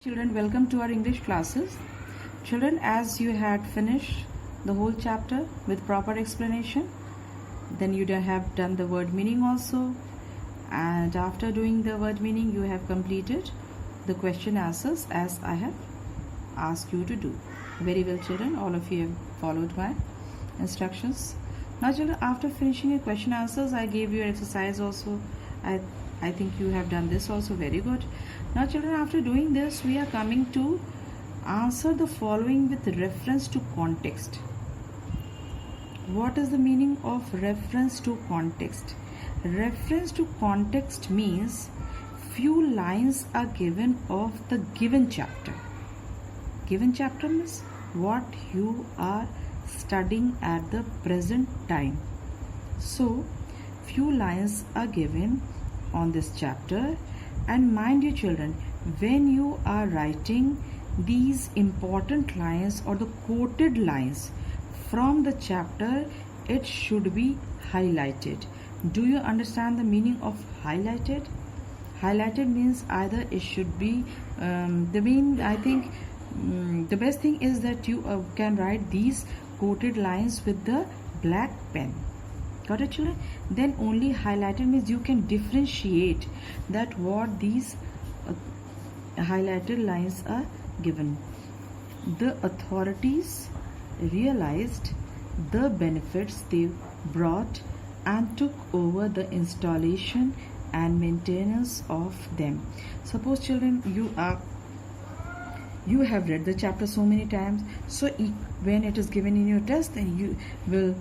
Children, welcome to our English classes. Children, as you had finished the whole chapter with proper explanation, then you have done the word meaning also, and after doing the word meaning you have completed the question answers as I have asked you to do. Very well children, all of you have followed my instructions. Now children, after finishing your question answers, I gave you an exercise also. I think you have done this also very good. Now children, after doing this, we are coming to answer the following with reference to context. What is the meaning of reference to context? Reference to context means few lines are given of the given chapter. Given chapter means what you are studying at the present time. So few lines are given on this chapter, and mind you children, when you are writing these important lines or the quoted lines from the chapter, it should be highlighted. Do you understand the meaning of highlighted? Highlighted means either it should be the best thing is that you can write these quoted lines with the black pen. Got it children? Then only highlighted means you can differentiate that what these highlighted lines are given. The authorities realized the benefits they brought and took over the installation and maintenance of them. Suppose children, you have read the chapter so many times, so when it is given in your test, then you will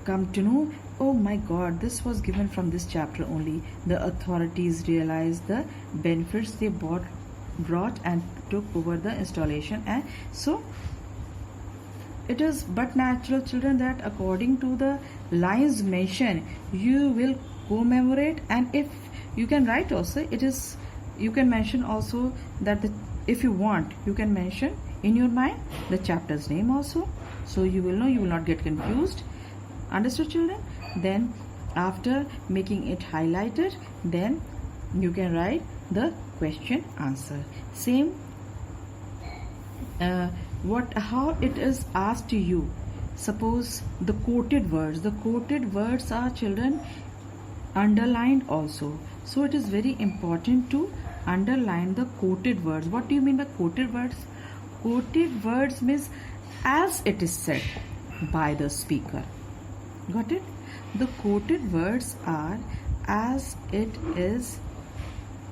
come to know, oh my god, this was given from this chapter only. The authorities realized the benefits they brought and took over the installation, and so it is but natural children that according to the lines mentioned you will commemorate, and if you can write also, it is you can mention also that if you want you can mention in your mind the chapter's name also, so you will know, you will not get confused. Understood children? Then after making it highlighted, then you can write the question answer. Same how it is asked to you. Suppose the quoted words are children underlined also, so it is very important to underline the quoted words. What do you mean by quoted words? Quoted words means as it is said by the speaker. Got it? The quoted words are as it is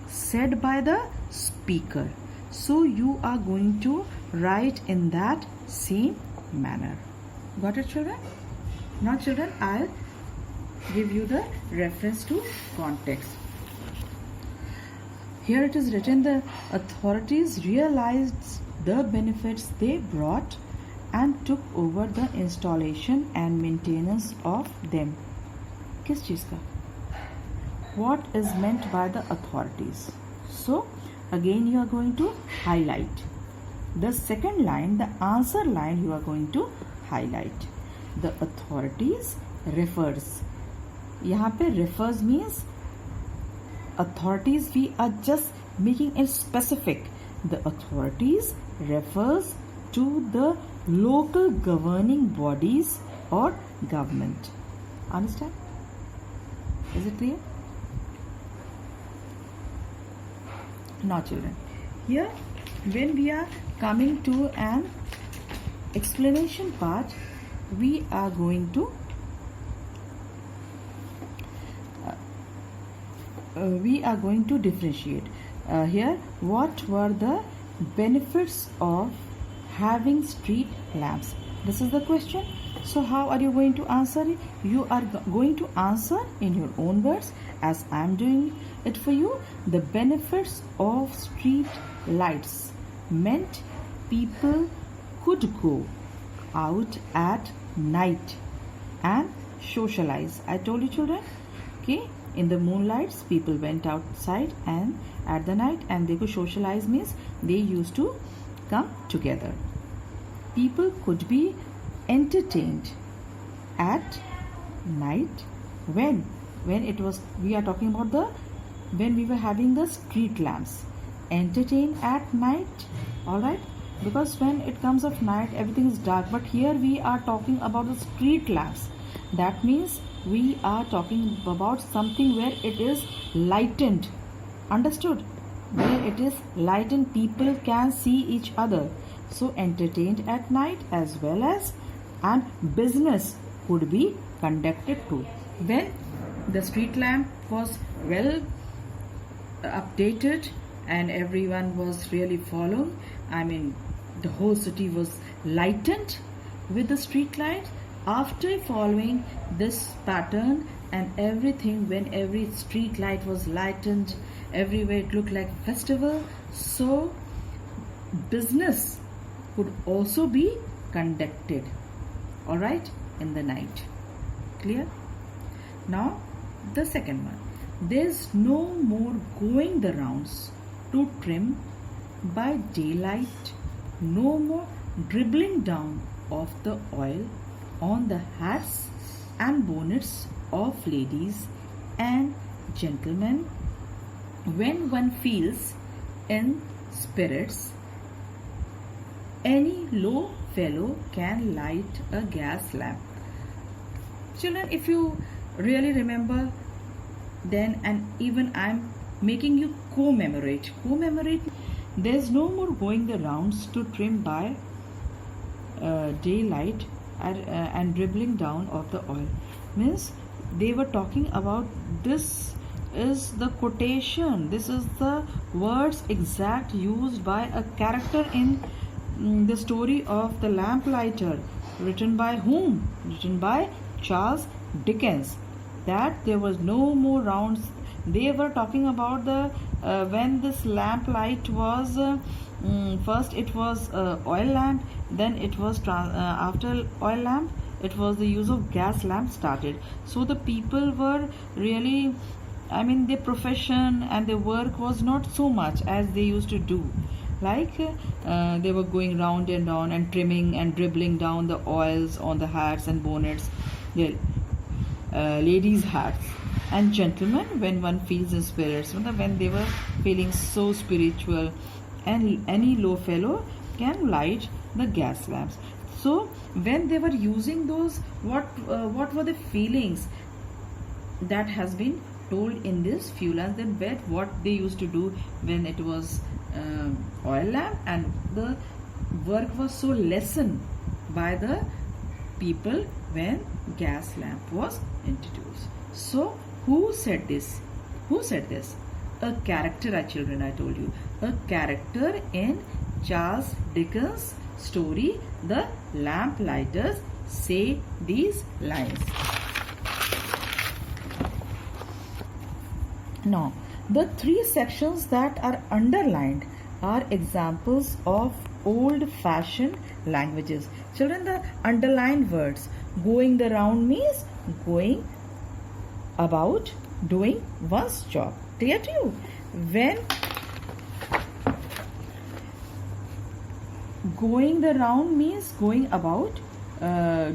said by the speaker. So you are going to write in that same manner. Got it children? Now children, I'll give you the reference to context. Here it is written, the authorities realized the benefits they brought and took over the installation and maintenance of them. किस चीज़ का? What is meant by the authorities? So again you are going to highlight. The second line, the answer line, you are going to highlight. The authorities refers. यहाँ पे refers means authorities, we are just making it specific. The authorities refers to the local governing bodies or government. Understand? Is it clear? Now children, here when we are coming to an explanation part, we are going to differentiate. Here, what were the benefits of having street lamps? This is the question. So how are you going to answer it? You are going to answer in your own words as I am doing it for you. The benefits of street lights meant people could go out at night and socialize. I told you children, okay, in the moonlights people went outside and at the night, and they could socialize means they used to come together. People could be entertained at night when it was, we are talking about when we were having the street lamps. entertain at night. All right, because when it comes of night, everything is dark, but here we are talking about the street lamps. That means we are talking about something where it is lightened. Understood? Where it is lightened, people can see each other. So entertained at night, as well as, and business could be conducted too. When the street lamp was well updated and everyone was really following, I mean the whole city was lightened with the street light. After following this pattern and everything, when every street light was lightened, everywhere it looked like festival, so business could also be conducted, all right, in the night. Clear? Now the second one, there's no more going the rounds to trim by daylight, no more dribbling down of the oil on the hats and bonnets of ladies and gentlemen. When one feels in spirits, any low fellow can light a gas lamp. Children, if you really remember, then, and even I'm making you commemorate. There's no more going the rounds to trim by daylight and dribbling down of the oil. Means they were talking about, this is the quotation, this is the words exact used by a character in the story of the lamplighter, written by whom? Written by Charles Dickens. That there was no more rounds. They were talking about the when this lamplight was first it was oil lamp, then it was after oil lamp it was the use of gas lamp started. So the people were really, I mean, their profession and their work was not so much as they used to do. Like they were going round and round and trimming and dribbling down the oils on the hats and bonnets, the ladies' hats, and gentlemen, when one feels in spirits, when they were feeling so spiritual, and any low fellow can light the gas lamps. So when they were using those, what were the feelings that has been told in this few lines, then what they used to do when it was oil lamp and the work was so lessened by the people when gas lamp was introduced. So who said this? A character, children, I told you, a character in Charles Dickens' story, The Lamplighters, say these lines. Now, the three sections that are underlined are examples of old-fashioned languages. Children, the underlined words, going the round means going about, doing one's job. Clear to you? When going the round means going about,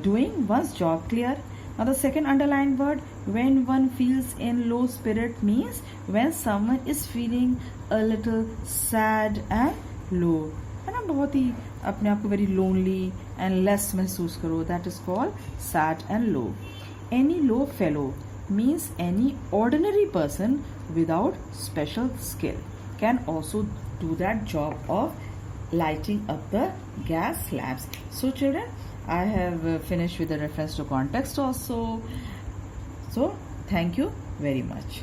doing one's job. Clear? Now the second underlined word, when one feels in low spirit, means when someone is feeling a little sad and low, है ना, बहुत ही अपने आप को very lonely and less महसूस करो, that is called sad and low. Any low fellow means any ordinary person without special skill can also do that job of lighting up the gas lamps. So children, I have finished with the reference to context also. So thank you very much.